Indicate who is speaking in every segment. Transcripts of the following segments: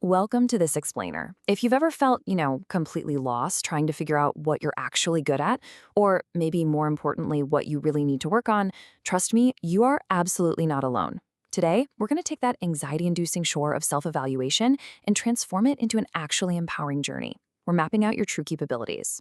Speaker 1: Welcome to this explainer. If you've ever felt, completely lost trying to figure out what you're actually good at, or maybe more importantly, what you really need to work on, trust me, you are absolutely not alone. Today, we're going to take that anxiety-inducing chore of self-evaluation and transform it into an actually empowering journey. We're mapping out your true capabilities.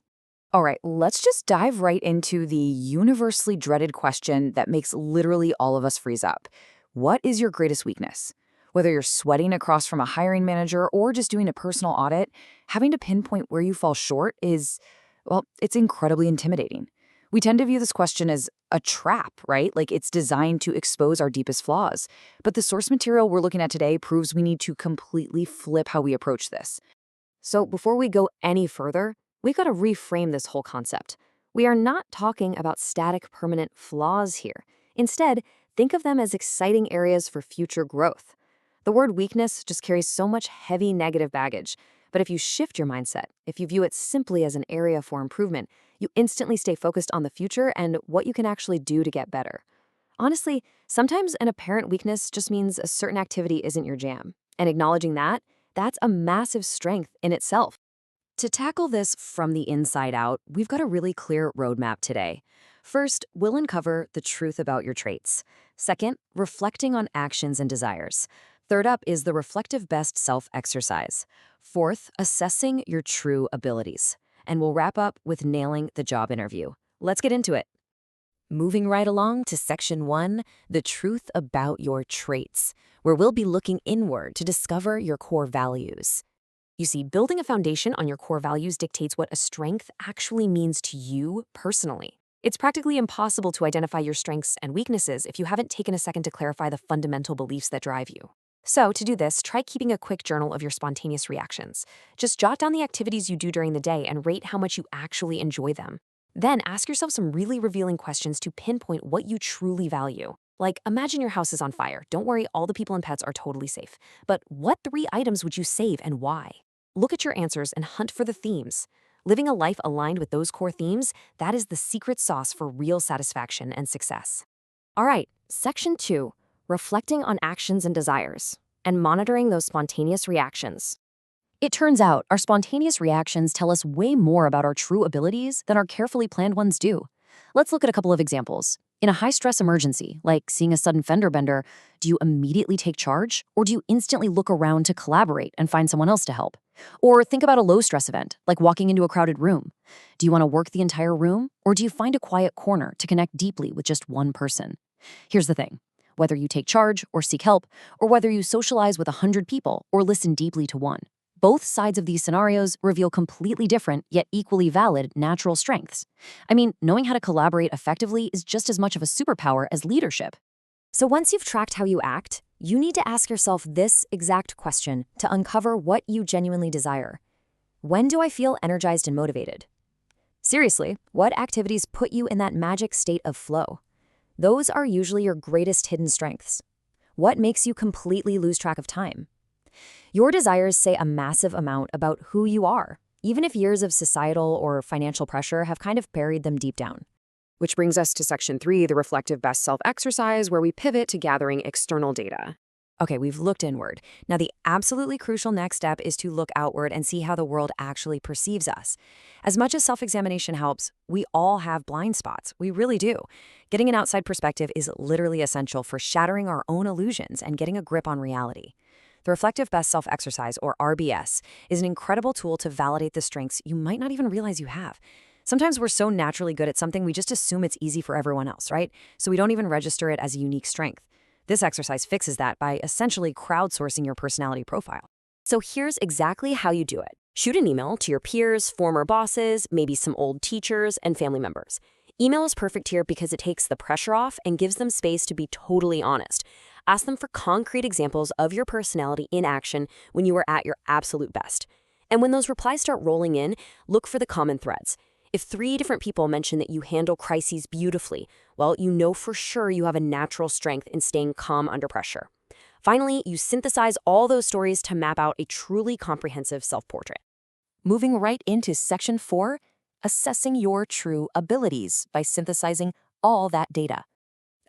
Speaker 1: All right, let's just dive right into the universally dreaded question that makes literally all of us freeze up. What is your greatest weakness? Whether you're sweating across from a hiring manager or just doing a personal audit, having to pinpoint where you fall short is, well, it's incredibly intimidating. We tend to view this question as a trap, right? Like it's designed to expose our deepest flaws. But the source material we're looking at today proves we need to completely flip how we approach this. So before we go any further, we've got to reframe this whole concept. We are not talking about static, permanent flaws here. Instead, think of them as exciting areas for future growth. The word weakness just carries so much heavy negative baggage, but if you shift your mindset, if you view it simply as an area for improvement, you instantly stay focused on the future and what you can actually do to get better. Honestly, sometimes an apparent weakness just means a certain activity isn't your jam, and acknowledging that, that's a massive strength in itself. To tackle this from the inside out, we've got a really clear roadmap today. First, we'll uncover the truth about your traits. Second, reflecting on actions and desires. Third up is the reflective best self exercise. Fourth, assessing your true abilities. And we'll wrap up with nailing the job interview. Let's get into it. Moving right along to section 1, the truth about your traits, where we'll be looking inward to discover your core values. You see, building a foundation on your core values dictates what a strength actually means to you personally. It's practically impossible to identify your strengths and weaknesses if you haven't taken a second to clarify the fundamental beliefs that drive you. So, to do this, try keeping a quick journal of your spontaneous reactions. Just jot down the activities you do during the day and rate how much you actually enjoy them. Then ask yourself some really revealing questions to pinpoint what you truly value. Like, imagine your house is on fire. Don't worry, all the people and pets are totally safe. But what 3 items would you save and why? Look at your answers and hunt for the themes. Living a life aligned with those core themes, that is the secret sauce for real satisfaction and success. All right, section 2, reflecting on actions and desires, and monitoring those spontaneous reactions. It turns out our spontaneous reactions tell us way more about our true abilities than our carefully planned ones do. Let's look at a couple of examples. In a high-stress emergency, like seeing a sudden fender bender, do you immediately take charge, or do you instantly look around to collaborate and find someone else to help? Or think about a low-stress event, like walking into a crowded room. Do you want to work the entire room, or do you find a quiet corner to connect deeply with just one person? Here's the thing. Whether you take charge or seek help, or whether you socialize with 100 people or listen deeply to one, both sides of these scenarios reveal completely different yet equally valid natural strengths. I mean, knowing how to collaborate effectively is just as much of a superpower as leadership. So once you've tracked how you act, you need to ask yourself this exact question to uncover what you genuinely desire. When do I feel energized and motivated? Seriously, what activities put you in that magic state of flow? Those are usually your greatest hidden strengths. What makes you completely lose track of time? Your desires say a massive amount about who you are, even if years of societal or financial pressure have kind of buried them deep down. Which brings us to section 3, the reflective best self exercise, where we pivot to gathering external data. Okay, we've looked inward. Now, the absolutely crucial next step is to look outward and see how the world actually perceives us. As much as self-examination helps, we all have blind spots. We really do. Getting an outside perspective is literally essential for shattering our own illusions and getting a grip on reality. The Reflective Best Self Exercise, or RBS, is an incredible tool to validate the strengths you might not even realize you have. Sometimes we're so naturally good at something we just assume it's easy for everyone else, right? So we don't even register it as a unique strength. This exercise fixes that by essentially crowdsourcing your personality profile. So here's exactly how you do it. Shoot an email to your peers, former bosses, maybe some old teachers, and family members. Email is perfect here because it takes the pressure off and gives them space to be totally honest. Ask them for concrete examples of your personality in action when you are at your absolute best. And when those replies start rolling in, look for the common threads. If 3 different people mention that you handle crises beautifully, well, you know for sure you have a natural strength in staying calm under pressure. Finally, you synthesize all those stories to map out a truly comprehensive self-portrait. Moving right into section 4, assessing your true abilities by synthesizing all that data.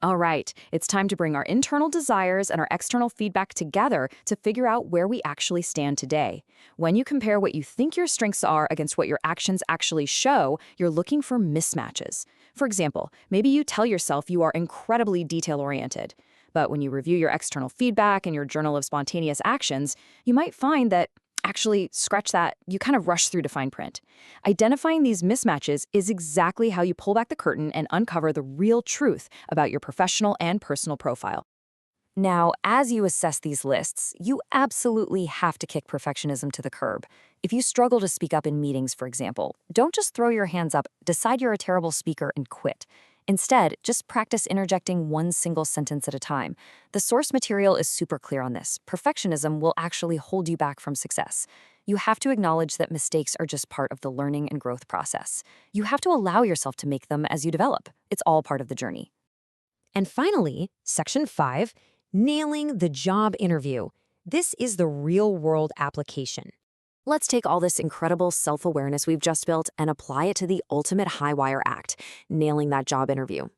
Speaker 1: All right, it's time to bring our internal desires and our external feedback together to figure out where we actually stand today. When you compare what you think your strengths are against what your actions actually show, you're looking for mismatches. For example, maybe you tell yourself you are incredibly detail-oriented. But when you review your external feedback and your journal of spontaneous actions, you might find that actually, scratch that, you kind of rush through to fine print. Identifying these mismatches is exactly how you pull back the curtain and uncover the real truth about your professional and personal profile. Now, as you assess these lists, you absolutely have to kick perfectionism to the curb. If you struggle to speak up in meetings, for example, don't just throw your hands up, decide you're a terrible speaker, and quit. Instead, just practice interjecting one single sentence at a time. The source material is super clear on this. Perfectionism will actually hold you back from success. You have to acknowledge that mistakes are just part of the learning and growth process. You have to allow yourself to make them as you develop. It's all part of the journey.
Speaker 2: And finally, Section 5, nailing the job interview. This is the real-world application.
Speaker 1: Let's take all this incredible self-awareness we've just built and apply it to the ultimate high-wire act, nailing that job interview.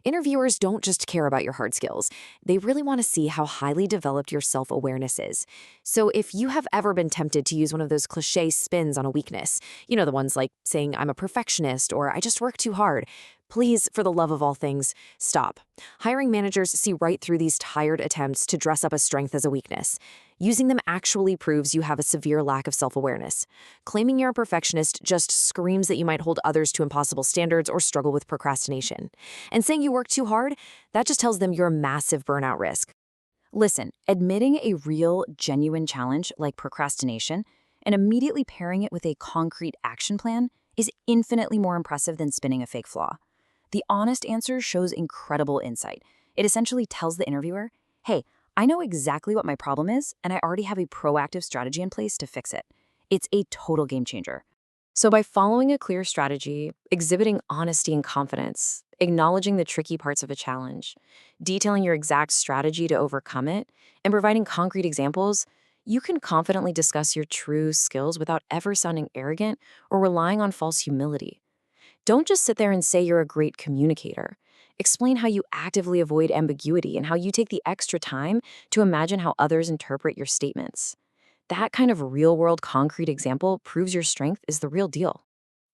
Speaker 1: Interviewers don't just care about your hard skills. They really want to see how highly developed your self-awareness is. So if you have ever been tempted to use one of those cliché spins on a weakness, the ones like saying, "I'm a perfectionist," or "I just work too hard," please, for the love of all things, stop. Hiring managers see right through these tired attempts to dress up a strength as a weakness. Using them actually proves you have a severe lack of self-awareness. Claiming you're a perfectionist just screams that you might hold others to impossible standards or struggle with procrastination. And saying you work too hard, that just tells them you're a massive burnout risk. Listen, admitting a real, genuine challenge like procrastination and immediately pairing it with a concrete action plan is infinitely more impressive than spinning a fake flaw. The honest answer shows incredible insight. It essentially tells the interviewer, hey, I know exactly what my problem is, and I already have a proactive strategy in place to fix it. It's a total game changer. So by following a clear strategy, exhibiting honesty and confidence, acknowledging the tricky parts of a challenge, detailing your exact strategy to overcome it, and providing concrete examples, you can confidently discuss your true skills without ever sounding arrogant or relying on false humility. Don't just sit there and say you're a great communicator. Explain how you actively avoid ambiguity and how you take the extra time to imagine how others interpret your statements. That kind of real-world concrete example proves your strength is the real deal.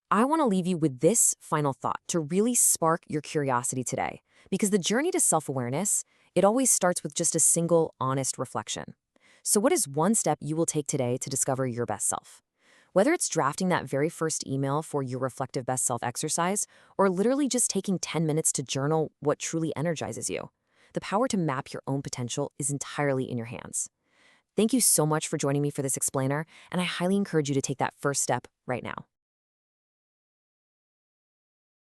Speaker 1: I want to leave you with this final thought to really spark your curiosity today, because the journey to self-awareness, it always starts with just a single, honest reflection. So what is one step you will take today to discover your best self? Whether it's drafting that very first email for your reflective best self exercise, or literally just taking 10 minutes to journal what truly energizes you, the power to map your own potential is entirely in your hands. Thank you so much for joining me for this explainer, and I highly encourage you to take that first step right now.